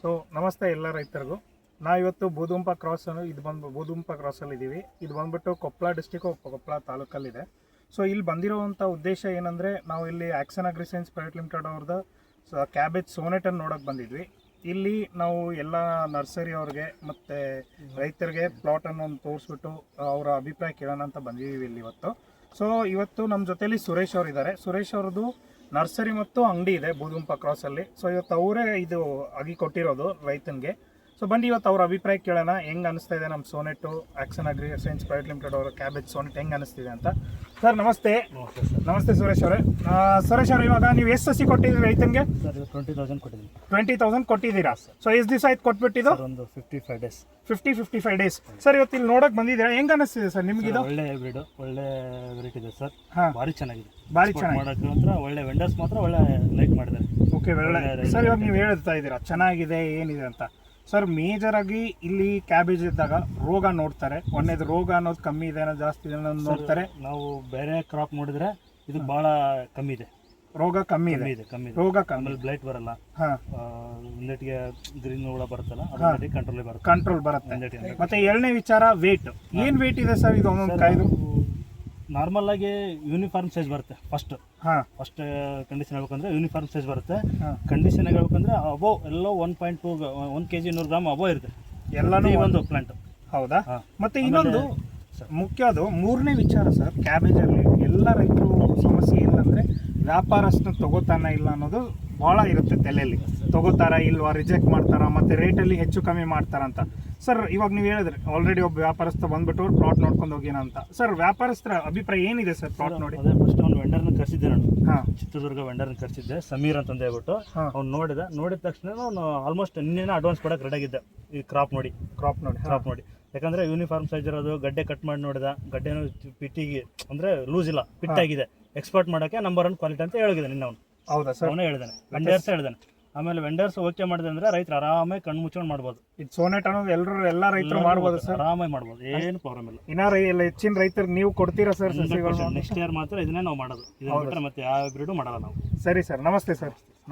So ನಮಸ್ತೆ ಎಲ್ಲ ರೈತರಿಗೂ. ನಾವಿವತ್ತು ಬೂದುಂಪ ಕ್ರಾಸ್ ಬೂದುಂಪ ಕ್ರಾಸಲ್ಲಿ ಇದ್ದೀವಿ. ಇದು ಬಂದ್ಬಿಟ್ಟು ಕೊಪ್ಪಳ ಡಿಸ್ಟಿಕ್ ಕೊಪ್ಪಳ ತಾಲೂಕಲ್ಲಿದೆ. ಸೊ ಇಲ್ಲಿ ಬಂದಿರುವಂಥ ಉದ್ದೇಶ ಏನಂದರೆ, ನಾವು ಇಲ್ಲಿ ಆ್ಯಕ್ಷನ್ ಅಗ್ರಿಸೈನ್ಸ್ ಪ್ರೈವೇಟ್ ಲಿಮಿಟೆಡ್ ಅವ್ರದ್ದು ಕ್ಯಾಬೇಜ್ ಸೋನೆಟನ್ನು ನೋಡೋಕೆ ಬಂದಿದ್ವಿ. ಇಲ್ಲಿ ನಾವು ಎಲ್ಲ ನರ್ಸರಿ ಅವ್ರಿಗೆ ಮತ್ತು ರೈತರಿಗೆ ಪ್ಲಾಟನ್ನು ಒಂದು ತೋರಿಸ್ಬಿಟ್ಟು ಅವರ ಅಭಿಪ್ರಾಯ ಕೇಳೋಣ ಅಂತ ಬಂದಿದ್ದೀವಿ ಇಲ್ಲಿ ಇವತ್ತು. ಸೊ ಇವತ್ತು ನಮ್ಮ ಜೊತೆಲಿ ಸುರೇಶ್ ಅವರು ಇದ್ದಾರೆ. ಸುರೇಶ್ ಅವ್ರದ್ದು ನರ್ಸರಿ ಮತ್ತು ಅಂಗಡಿ ಇದೆ ಬೂದುಂಪ ಕ್ರಾಸಲ್ಲಿ. ಸೊ ಇವತ್ತು ಅವರೇ ಇದು ಆಗಿ ಕೊಟ್ಟಿರೋದು ರೈತನಿಗೆ. ಸೊ ಬನ್ನಿ ಇವತ್ತು ಅವ್ರ ಅಭಿಪ್ರಾಯ ಕೇಳೋಣ, ಹೆಂಗೆ ಅನಿಸ್ತಾ ಇದೆ ನಮ್ಮ ಸೋನೆಟು ಆ್ಯಕ್ಷನ್ ಅಗ್ರಿಸೈನ್ಸ್ ಪ್ರೈವೇಟ್ ಲಿಮಿಟೆಡ್ ಅವರ ಕ್ಯಾಬೇಜ್ ಸೋನೆಟ್ ಹೆಂಗೆ ಅನಿಸ್ತಿದೆ ಅಂತ. ಸರ್ ನಮಸ್ತೆ. ನಮಸ್ತೆ ಸುರೇಶ್ ಅವರೇ. ಸುರೇಶ್ ಅವರು, ಇವಾಗ ನೀವು ಎಷ್ಟು ಸಸಿ ಕೊಟ್ಟಿದ್ದೀರಿ ರೈತನಿಗೆ? 20,000 ಕೊಟ್ಟಿದ್ದೀನಿ. 20,000 ಕೊಟ್ಟಿದ್ದೀರಾ? ಸೊ ಎಷ್ಟು ದಿವಸ ಆಯ್ತು ಕೊಟ್ಬಿಟ್ಟಿದ್ದು? ಒಂದು 55 ಡೇಸ್. 55 ಡೇಸ್. ಸರ್ ಇವತ್ತು ಇಲ್ಲಿ ನೋಡೋಕೆ ಬಂದಿದ್ದೀರಾ, ಹೆಂಗೆ ಅನಿಸ್ತಿದೆ ಸರ್ ನಿಮ್ಗೆ ಇದು? ಒಳ್ಳೆ ಹೈಬ್ರಿಡ್, ಒಳ್ಳೆ ವೆರೈಟಿ ಇದೆ ಸರ್. ಭಾರಿ ಚೆನ್ನಾಗಿದೆ, ಭಾರಿ ಚೆನ್ನಾಗಿ ಮಾಡೋಕ್ಕೆ ಮಾತ್ರ ಒಳ್ಳೆ ವೆಂಡರ್ಸ್ ಮಾತ್ರ ಒಳ್ಳೆ ಲೈಕ್ ಮಾಡಿದ್ದಾರೆ. ಓಕೆ, ಒಳ್ಳೆ. ಸರ್ ಇವಾಗ ನೀವು ಹೇಳ್ತಾ ಇದ್ದೀರಾ ಚೆನ್ನಾಗಿದೆ ಏನಿದೆ ಅಂತ. ಸರ್ ಮೇಜರ್ ಆಗಿ ಇಲ್ಲಿ ಕ್ಯಾಬೇಜ್ ಇದ್ದಾಗ ರೋಗ ನೋಡ್ತಾರೆ. ಒಂದೇದು ರೋಗ ಅನ್ನೋದು ಕಮ್ಮಿ ಇದೆ ಅನ್ನೋ ಜಾಸ್ತಿ ಇದೆ ಅನ್ನೋದು ನೋಡ್ತಾರೆ. ನಾವು ಬೇರೆ ಕ್ರಾಪ್ ನೋಡಿದ್ರೆ ಇದು ಬಹಳ ಕಮ್ಮಿ ಇದೆ, ರೋಗ ಕಮ್ಮಿ ಇದೆ. ರೋಗ ಕಮ್ಮಿ, ಆಮೇಲೆ ಬ್ಲೈಟ್ ಬರಲ್ಲ, ಒಂದೆಟ್ಟಿಗೆ ಗ್ರೀನ್ ಹುಳ ಬರುತ್ತಲ್ಲ, ಕಂಟ್ರೋಲ್ ಬರುತ್ತೆ. ಮತ್ತೆ ಎರಡನೇ ವಿಚಾರ ವೇಟ್. ಏನ್ ವೇಟ್ ಇದೆ ಸರ್ ಇದು ಒಂದೊಂದು ಕಾಯ್ದು? ನಾರ್ಮಲ್ ಆಗಿ ಯೂನಿಫಾರ್ಮ್ ಸೈಜ್ ಬರುತ್ತೆ. ಫಸ್ಟ್ ಕಂಡೀಷನ್ ಹೇಳ್ಬೇಕಂದ್ರೆ ಯೂನಿಫಾರ್ಮ್ ಸೈಜ್ ಬರುತ್ತೆ. ಕಂಡೀಷನ್ ಹೇಳ್ಬೇಕಂದ್ರೆ ಅಬೋವ್ ಎಲ್ಲ 1.2 1 kg 100 ಗ್ರಾಮ್ ಅಬೋವ್ ಇರುತ್ತೆ ಎಲ್ಲಾನು ಒಂದು ಪ್ಲಾಂಟ್. ಹೌದಾ? ಮತ್ತೆ ಇನ್ನೊಂದು ಮುಖ್ಯ, ಅದು ಮೂರನೇ ವಿಚಾರ ಸರ್, ಕ್ಯಾಬೇಜಲ್ಲಿ ಎಲ್ಲ ರೈತರು ಸಮಸ್ಯೆ ಏನಂದ್ರೆ ವ್ಯಾಪಾರಸ್ಥರು ತಗೋತಾನ ಇಲ್ಲ ಅನ್ನೋದು ಭಾಳ ಇರುತ್ತೆ ತಲೆಯಲ್ಲಿ. ತಗೋತಾರ ಇಲ್ವಾ, ರಿಜೆಕ್ಟ್ ಮಾಡ್ತಾರ, ಮತ್ತೆ ರೇಟಲ್ಲಿ ಹೆಚ್ಚು ಕಮ್ಮಿ ಮಾಡ್ತಾರಂತ. ಸರ್ ಇವಾಗ ನೀವು ಹೇಳಿದ್ರಿ ಆಲ್ರೆಡಿ ಒಬ್ಬ ವ್ಯಾಪಾರಸ್ಥ ಬಂದ್ಬಿಟ್ಟು ಪ್ಲಾಟ್ ನೋಡ್ಕೊಂಡು ಹೋಗಿನ ಅಂತ. ಸರ್ ವ್ಯಾಪಾರಸ್ಥರ ಅಭಿಪ್ರಾಯ ಏನಿದೆ ಸರ್ ಪ್ಲಾಟ್ ನೋಡಿ? ಅದೇ ಫಸ್ಟ್ ಒಂದು ವೆಂಡರ್ನ ಕರ್ಸಿದ್ದೆ ನಾನು, ಚಿತ್ರದುರ್ಗ ವೆಂಡರ್ನ ಕರ್ಸಿದ್ದೆ, ಸಮೀರ್ ಅಂತ ಹೇಳ್ಬಿಟ್ಟು. ಅವ್ನು ನೋಡಿದ ತಕ್ಷಣ ನಾನು ಆಲ್ಮೋಸ್ಟ್ ನಿನ್ನೆ ಅಡ್ವಾನ್ಸ್ ಕೊಡಕ್ಕೆ ರೆಡಿ ಆಗಿದ್ದೆ ಈ ಕ್ರಾಪ್ ನೋಡಿ. ಯಾಕಂದ್ರೆ ಯೂನಿಫಾರ್ಮ್ ಸೈಜ್ ಇರೋದು, ಗಡ್ಡೆ ಕಟ್ ಮಾಡಿ ನೋಡಿದ, ಗಡ್ಡೆನೂ ಪಿಟ್ಟಿಗೆ ಅಂದ್ರೆ ಲೂಸ್ ಇಲ್ಲ, ಫಿಟ್ ಆಗಿದೆ, ಎಕ್ಸ್ಪೋರ್ಟ್ ಮಾಡೋಕ್ಕೆ ನಂಬರ್ 1 ಕ್ವಾಲಿಟಿ ಅಂತ ಹೇಳಿದೆ ನಿನ್ನ ಅವನು. ಹೌದಾ ಸರ್? ಅವನೇ ಹೇಳಿದಾನೆ, ವೆಂಡರ್ಸ್ ಹೇಳಿದಾನೆ. ಆಮೇಲೆ ವೆಂಡರ್ಸ್ ಓಕೆ ಮಾಡಿದೆ ಅಂದ್ರೆ ರೈತರು ಆರಾಮಾಗಿ ಕಣ್ಣು ಮುಚ್ಕೊಂಡು ಮಾಡ್ಬೋದು. ಇದು ಸೋನೆಟ್ ಅನ್ನೋದು ಎಲ್ಲ ರೈತರು ಮಾಡ್ಬೋದು ಸರ್, ಆರಾಮಾಗಿ ಮಾಡ್ಬೋದು, ಏನು ಪ್ರಾಬ್ಲಮ್ ಇಲ್ಲ. ಇನ್ನ ಹೆಚ್ಚಿನ ರೈತರು ನೀವು ಕೊಡ್ತೀರಾ ಸರ್ ಸಸಿಗಳು? ನೆಕ್ಸ್ಟ್ ಇಯರ್ ಮಾತ್ರ ಇದನ್ನೇ ನಾವು ಮಾಡೋದು, ಇದನ್ನ ಬಿಟ್ಟರೆ ಮತ್ತೆ ಯಾವ ಹೈಬ್ರಿಡ್ ಮಾಡಲ್ಲ ನಾವು. ಸರಿ ಸರ್, ನಮಸ್ತೆ ಸರ್.